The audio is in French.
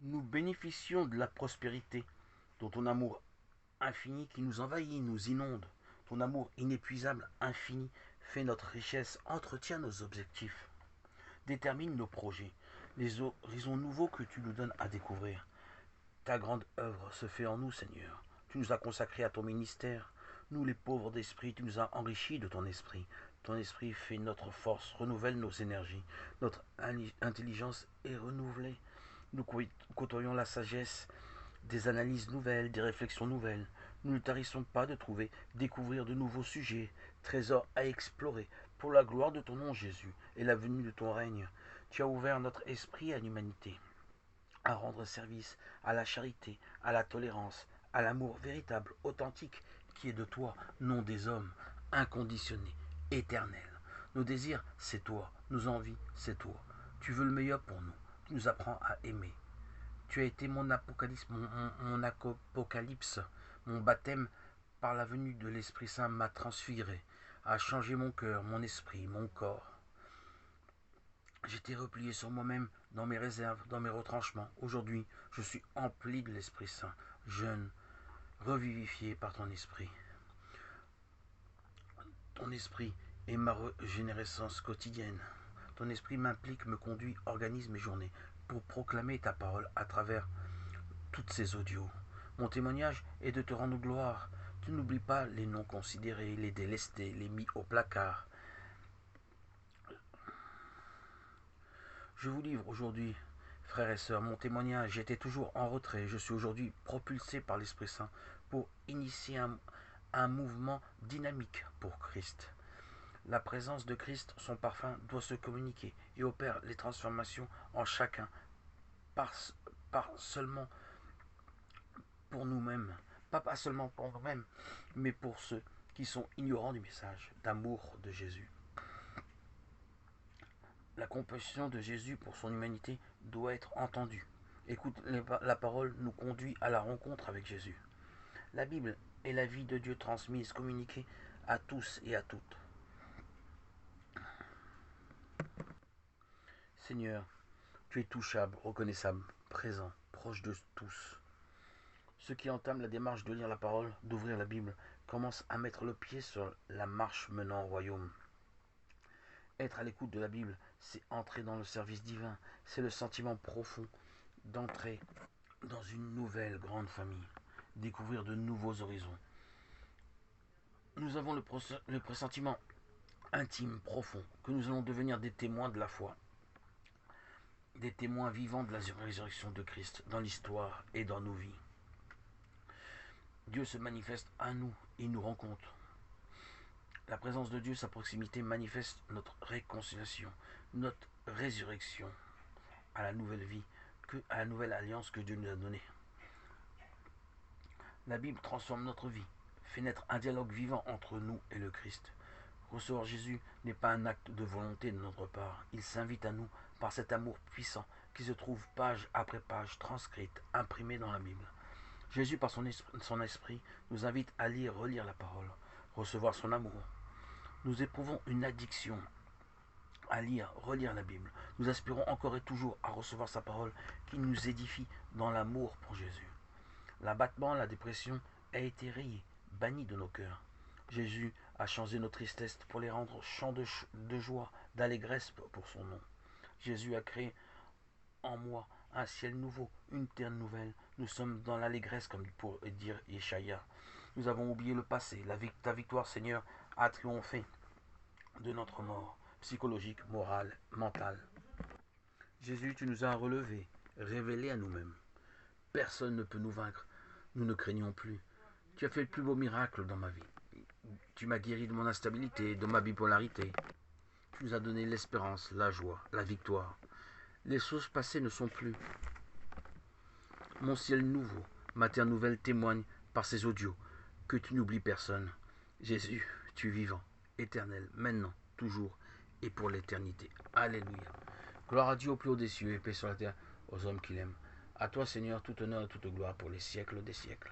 Nous bénéficions de la prospérité, dont ton amour infini qui nous envahit, nous inonde. Ton amour inépuisable, infini, fait notre richesse, entretient nos objectifs, détermine nos projets, les horizons nouveaux que tu nous donnes à découvrir. Ta grande œuvre se fait en nous, Seigneur. Tu nous as consacrés à ton ministère. Nous, les pauvres d'esprit, tu nous as enrichis de ton esprit. Ton esprit fait notre force, renouvelle nos énergies. Notre intelligence est renouvelée. Nous côtoyons la sagesse, des analyses nouvelles, des réflexions nouvelles. Nous ne tarissons pas de trouver, découvrir de nouveaux sujets, trésors à explorer, pour la gloire de ton nom, Jésus, et la venue de ton règne. Tu as ouvert notre esprit à l'humanité, à rendre service à la charité, à la tolérance, à l'amour véritable, authentique, qui est de toi, non des hommes, inconditionné, éternel. Nos désirs, c'est toi. Nos envies, c'est toi. Tu veux le meilleur pour nous. Tu nous apprends à aimer. Tu as été mon apocalypse, mon baptême par la venue de l'Esprit Saint m'a transfiguré, a changé mon cœur, mon esprit, mon corps. J'étais replié sur moi-même, dans mes réserves, dans mes retranchements. Aujourd'hui, je suis empli de l'Esprit Saint, jeune, revivifié par ton esprit. Ton esprit est ma régénérescence quotidienne. Ton esprit m'implique, me conduit, organise mes journées pour proclamer ta parole à travers toutes ces audios. Mon témoignage est de te rendre gloire. Tu n'oublies pas les non considérés, les délestés, les mis au placard. Je vous livre aujourd'hui, frères et sœurs, mon témoignage. J'étais toujours en retrait. Je suis aujourd'hui propulsé par l'Esprit Saint pour initier un mouvement dynamique pour Christ. La présence de Christ, son parfum, doit se communiquer et opère les transformations en chacun, par seulement pour nous-mêmes, pas seulement pour nous-mêmes, mais pour ceux qui sont ignorants du message d'amour de Jésus. La compassion de Jésus pour son humanité doit être entendue. Écoute, la parole nous conduit à la rencontre avec Jésus. La Bible est la vie de Dieu transmise, communiquée à tous et à toutes. Seigneur, tu es touchable, reconnaissable, présent, proche de tous. Ceux qui entament la démarche de lire la parole, d'ouvrir la Bible, commencent à mettre le pied sur la marche menant au royaume. Être à l'écoute de la Bible, c'est entrer dans le service divin, c'est le sentiment profond d'entrer dans une nouvelle grande famille, découvrir de nouveaux horizons. Nous avons le pressentiment intime, profond, que nous allons devenir des témoins de la foi, des témoins vivants de la résurrection de Christ dans l'histoire et dans nos vies. Dieu se manifeste à nous et nous rencontre. La présence de Dieu, sa proximité manifeste notre réconciliation, notre résurrection à la nouvelle vie, à la nouvelle alliance que Dieu nous a donnée. La Bible transforme notre vie, fait naître un dialogue vivant entre nous et le Christ. Recevoir Jésus n'est pas un acte de volonté de notre part, il s'invite à nous par cet amour puissant qui se trouve page après page transcrite, imprimée dans la Bible. Jésus, par son esprit, nous invite à lire, relire la parole, recevoir son amour. Nous éprouvons une addiction à lire, relire la Bible. Nous aspirons encore et toujours à recevoir sa parole qui nous édifie dans l'amour pour Jésus. L'abattement, la dépression a été rayé, banni de nos cœurs. Jésus a changé nos tristesses pour les rendre chants de joie, d'allégresse pour son nom. Jésus a créé en moi un ciel nouveau, une terre nouvelle. Nous sommes dans l'allégresse, comme pour dire Yeshaya. Nous avons oublié le passé. Ta victoire, Seigneur, a triomphé de notre mort, psychologique, morale, mentale. Jésus, tu nous as relevés, révélés à nous-mêmes. Personne ne peut nous vaincre. Nous ne craignons plus. Tu as fait le plus beau miracle dans ma vie. Tu m'as guéri de mon instabilité, de ma bipolarité. Tu nous as donné l'espérance, la joie, la victoire. Les choses passées ne sont plus. Mon ciel nouveau, ma terre nouvelle témoigne par ces audios que tu n'oublies personne. Jésus, tu es vivant, éternel, maintenant, toujours et pour l'éternité. Alléluia. Gloire à Dieu au plus haut des cieux et paix sur la terre aux hommes qu'il aime. À toi, Seigneur, tout honneur et toute gloire pour les siècles des siècles.